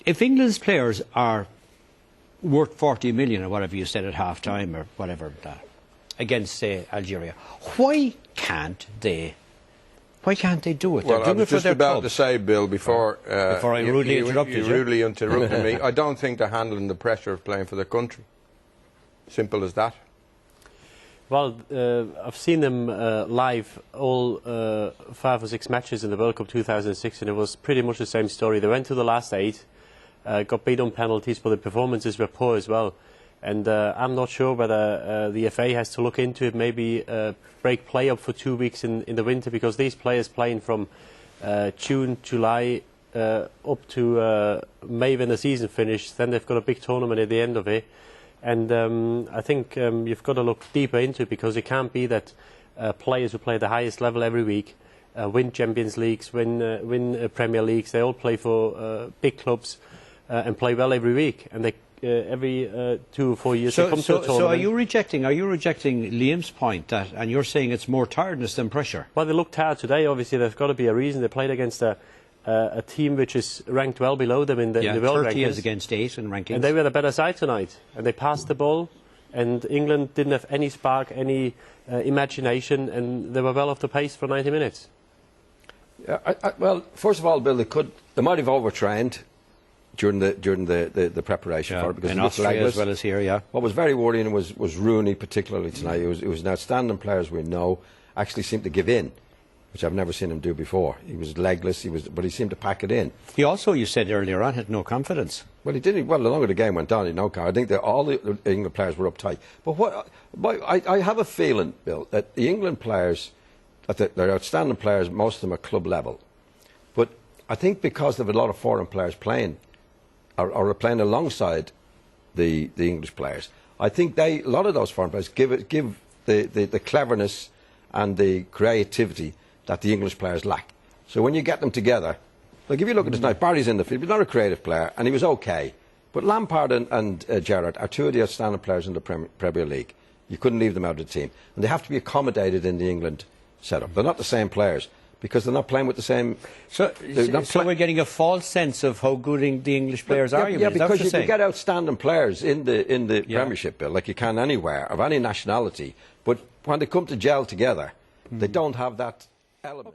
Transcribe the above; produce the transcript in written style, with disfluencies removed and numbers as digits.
if England's players are worth 40 million or whatever you said at half-time or whatever against, say, Algeria, why can't they do it? Well, I was just about to say, Bill, before I rudely interrupted you. You rudely interrupted me. I don't think they're handling the pressure of playing for their country. Simple as that. Well, I've seen them live all 5 or 6 matches in the World Cup 2006, and it was pretty much the same story. They went to the last 8, got beat on penalties, but the performances were poor as well. And I'm not sure whether the FA has to look into it, maybe break play up for 2 weeks in the winter, because these players playing from June, July up to May when the season finishes, then they've got a big tournament at the end of it. And I think you've got to look deeper into it, because it can't be that players who play at the highest level every week, win Champions Leagues, win Premier Leagues, they all play for big clubs and play well every week, and they every 2 or 4 years they come to a tournament. So are you rejecting Liam's point that, and you're saying it's more tiredness than pressure? Well, they look tired today. Obviously, there's got to be a reason. They played against a team which is ranked well below them in the world 30 rankings. is against 8 in rankings. And they were the better side tonight. And they passed the ball, and England didn't have any spark, any imagination, and they were well off the pace for 90 minutes. Well, first of all, Bill, they might have overtrained during the preparation for it, because in Austria as well as here. Yeah. What was very worrying was Rooney, particularly tonight. It was an outstanding player, as we know, actually seemed to give in, which I've never seen him do before. He was legless, but he seemed to pack it in. He also, you said earlier on, had no confidence. Well, he didn't. Well, the longer the game went on, he had no confidence. I think that all the England players were uptight. But I have a feeling, Bill, that the England players, that they're outstanding players, most of them at club level. But I think because there have a lot of foreign players playing, or playing alongside the English players, I think a lot of those foreign players give the cleverness and the creativity that the English players lack. So when you get them together, like if you look at this tonight, Barry's in the field, he's not a creative player, and he was okay. But Lampard and Gerrard are 2 of the outstanding players in the Premier League. You couldn't leave them out of the team. And they have to be accommodated in the England setup. They're not the same players, because they're not playing with the same... So we're getting a false sense of how good the English players are, yeah, because you can get outstanding players in the Premiership, Bill, like you can anywhere, of any nationality. But when they come to gel together, they don't have that element.